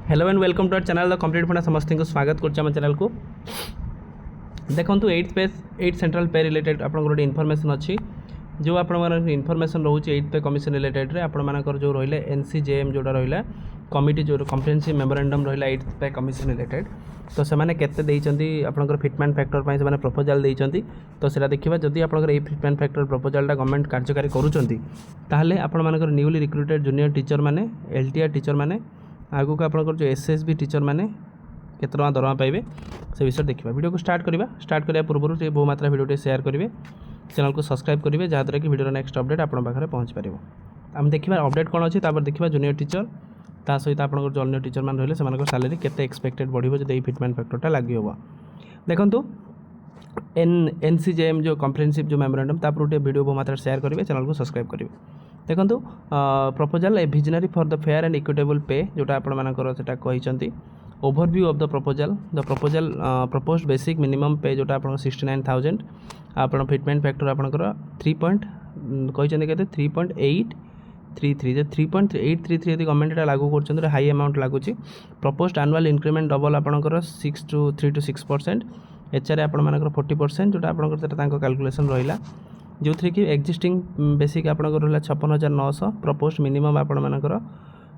Hello and welcome to our channel the complete funda समस्त को स्वागत कर चैनल को देखो 8 सेंट्रल पे रिलेटेड आप गोटे इनफॉरमेशन अच्छी जो आप इनफॉरमेशन रोचे 8 पे कमिशन रिलेटेड रे आपर जो रहा एनसीजेएम जोटा रहा कमिटी जो कम्प्रिहेंसिव मेमोरेंडम रहा 8 पे कमिशन रिलेटेड तो से केते आपंकर फिटमेंट फैक्टर पर से प्रपोजाल देती तो सर देखा जदि आप फिटमेंट फैक्टर प्रपोजालटा गवर्नमेंट कार्यकारी करुँच आपर न्यूली रिक्रुटेड जूनियर टीचर मैंने एलटीआर टीचर मैंने आगु को आपंकर जो एसएसबी टीचर मैंने केते टଙ୍କା दरमा पाइबे से विषय देखा वीडियो को स्टार्ट करने पूर्व बहु मात्रा वीडियो शेयर करेंगे चैनल को सब्सक्राइब करेंगे जहाँद्वारा कि वीडियो नेक्स्ट अपडेट आप पाखे पहुँच पार आम देखा अपडेट कौन अच्छी देखा जूनियर टीचर ता सहित आप जो अन्य टीचर मैंने रही से सालेरी केते एक्सपेक्टेड बढ़ो जब फिटमेंट फैक्टरटा लागू हम देखो एनसीजेएम जो कम्प्रिहेंसिव जो मेमोरेंडम तापर गोटे वीडियो बहु मात्रा शेयर करेंगे चैनल को सब्सक्राइब करेंगे देखो proposal A visionary for the fair and equitable पे जोटा आपटा कहते overview of the proposal proposed basic minimum पे जोटा आप 69,000 आप फिटमेंट फैक्टर आपंकर 3.833 3.833 यदि गवर्नमेंट लागू कर हाई अमाउंट लगुच प्रपोज्ड एनुअल इंक्रीमेंट डबल आपंकर 3 to 6% एचआर आपर 40% जोटा आपंकर कैलकुलेसन रहा जो थी कि एक्जिस्टिंग बेसिक आपंकर रहा 56,900 प्रपोज्ड मिनिमम आपण मानकर रहा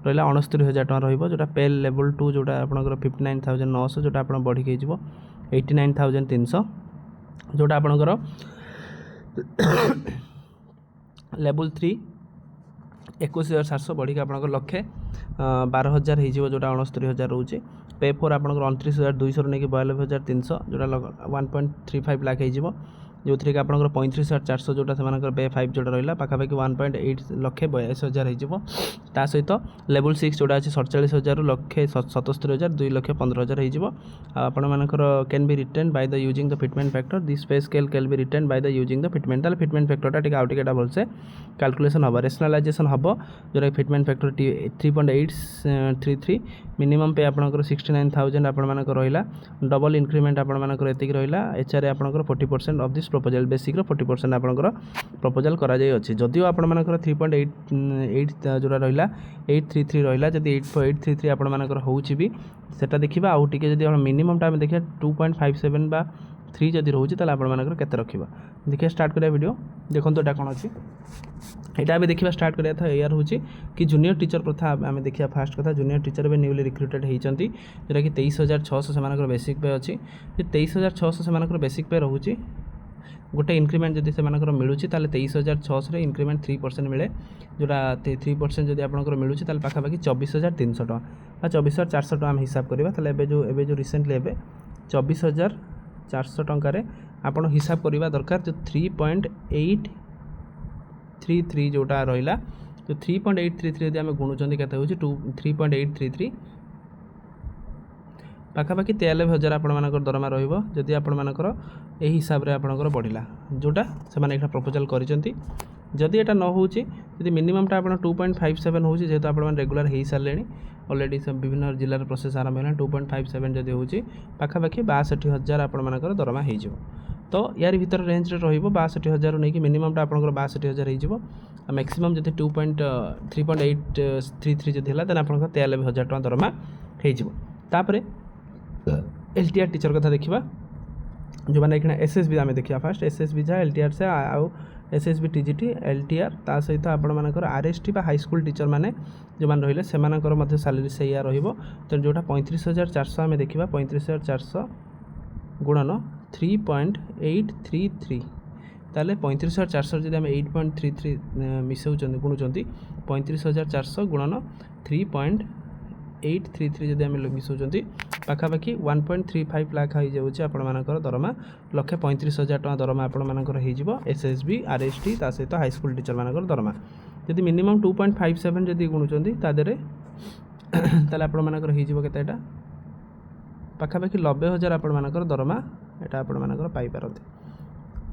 69,000 टଙ୍କା रहिबो जोटा पे लेवल 2 जोटा आपंकर 59,900 जोटा आप बढ़ी गई 89,300 जोटा आपंकर लेवल 3 21,700 बढ़ी आपंकर लक्षे 12,000 हो जोटा 69,000 रोचे पे फोर आपंकर 29,200 नहीं 42,300 जोटा 1.35 लाख हो जो थी कि आप 35,400 जोटा से पे 5 जोटा रहा पाखापाखि 1.8 लक्षे 42,000 हो सहित लेवल 6 जोटा अच्छे 47,000 लक्षे 77,000 2,15,000 हो आपर can be written by the using the fitment factor this pay scale can be written by the using the fitment ताले फिटमेंट फैक्टरटा आउ टिके भलसे कैलकुलेशन हम रेशनलाइजेशन हम जो फिटमेंट फैक्टर 3.833 मिनिमम पे आपंकर 69,000 आपर रहा डबल इंक्रीमेंट आपर एतिक रहा एचआर आपर 40% ऑफ दिस प्रपोजल बेसिक 40% आपंकर प्रपोजल कराई जदिव आपर 3.8 जोड़ा रहा 833 रहा जब 8.833 आपर होची भी सेटा देखा आउ टे जब मिनिमम आम देखा 2.57 बा 3 जदि रोचे ताल आपर केते रखा देखिए स्टार्ट करिया वीडियो देखो यहाँ कौन अच्छी यहाँ भी देखा स्टार्ट कराया था यार हूँ कि जूनियर टीचर प्रथा आम देखा फास्ट कथा जूनियर टीचर भी न्यूली रिक्रुटेड होती जोटा कि 23,600 से बेसिक पे अच्छी 23,600 से बेसिक पे रोचे गोटे इंक्रीमेंट जब से मिलूँ 23,600 इंक्रीमेंट 3% मिले जोटा 3% जब आप मिलूँ पाखापाखि 24,300 टଙ୍କା 24,400 टଙ୍କା हिसाब करवा एवं जो रिसेंटली एवं 24,400 टंकार आप हिसाब करवा दरकार जो 3.833 जोटा रहा जो 3.833 यदि आम गुणुंट के 3.833 पाखापाखि 43,000 आपर दरमा रही आपर यही हिसाब से आपंकर बढ़ला जोटा से प्रपोजाल करिसेंती जदि एटा न होची यदि मिनिममटा आप 2.57 होची जेहेतु आप रेगुलर हो सारे ऑलरेडी सब विभिन्न जिलार प्रोसेस आरंभ है 2.57 जदि होची पाखापाखि 62,000 आपर दरमा हो तो यार भीतर रेंज रे 62,000 नहीं मिनिममटा आपंकर 62,000 हो मैक्सिमम जब 3.833 जब है आप 43,000 टଙ୍କା दरमा होपर एलटीआर टीचर कथा देखा जो मैंने एक एसएसबी आम देखा फास्ट एसएसबी जहाँ एलटीआर से आउ एसएसबी टीजीटी एलटीआर ता सहित आपर आरएसटी हाई स्कूल टीचर मैंने जो मैंने रही से सालेरी से तो जोटा 35,400 आम देखा 35,400 गुणन 3.833 ताले 35,400 जब आम 8.33 मिसाऊँ गुणुंट 35,400 गुणन 3.833 जब आम मिसाऊँ पाखापाखि 1.35 लाख हो जाऊँगी आपर दरमा 135,000 टଙ୍କା दरमा आपर एसएसबी आरएसटी ता सहित हाई स्कूल टीचर मानकर दरमा जदि मिनिमम 2.57 जदि गुणुंट तादेह ताले आपर केतेटा पाखापाखि 90,000 आपर दरमा यहाँ आपर पाइपारती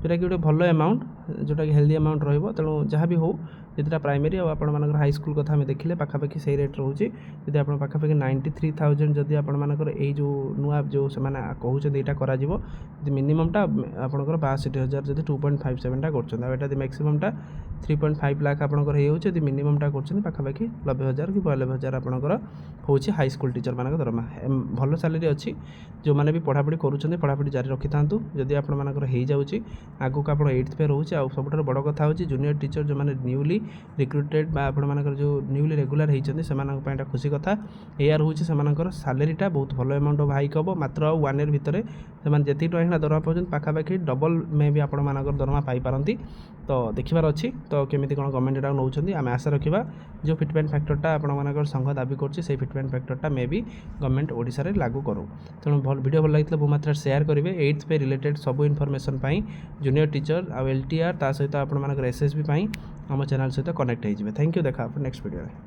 जोटा कि गोटे भल अमाउंट जोटा कि हेल्दी अमाउंट रो तेणु जहाँ भी हो যেটা প্রাइमरी और आपण मानकर हाई स्कूल कथा आम देखिले पाखापाखि से रेट रोचे जदि आप पाखापाखि 93,000 जदि आपण मानकर ये जो नुआ जो से कहते यहाँ कर मिनिममटा आपंकर 62,000 जब 2.57टा कर मैक्सीममटा 3.5 लाख आपंकर हो मिनिममटा कर पाखापाखि 90,000 कि 92,000 आपंकर हूँ हाई स्कूल टीचर मान दरमा भल सैलरी अच्छी जो मैंने भी पढ़ापढ़ी करुँच पढ़ापढ़ी जारी रखी था जदि आपंकर हो जाऊँगी आगू आप 8th पे रोचे आ सब बड़ कथा हूँ जूनियर टीचर जो मैंने न्यूली रिक्रुटेड आपर जो न्यूली रेगुलर होती से खुशी कथा या रोचे से सालेरीटा बहुत भल एमाउंट ऑफ हाइक हम मात्र 1 ईयर भितर से जी टका दरमा पाँच पाखापाखि डबल मे भी आपण दरमा पाइपारती तो देखिबार अच्छी तो केमी कौन गवर्नमेंट एटा नौकरी आम आशा रखा जो फिटमेंट फैक्टरटा आपण संघ दाबी कर फिटमेंट फैक्टरटा मे भी गवर्नमेंट ओडिशा रे लागू करूँ तेणु वीडियो भल लगी बहुत मात्रा शेयर करेंगे 8th पे रिलेटेड सब इनफॉरमेशन जूनियर टीचर आ LTR ता सहित आपण एसएसबी आम चैनल सहित कनेक्ट हो थैंक यू देखा नेक्स्ट वीडियो।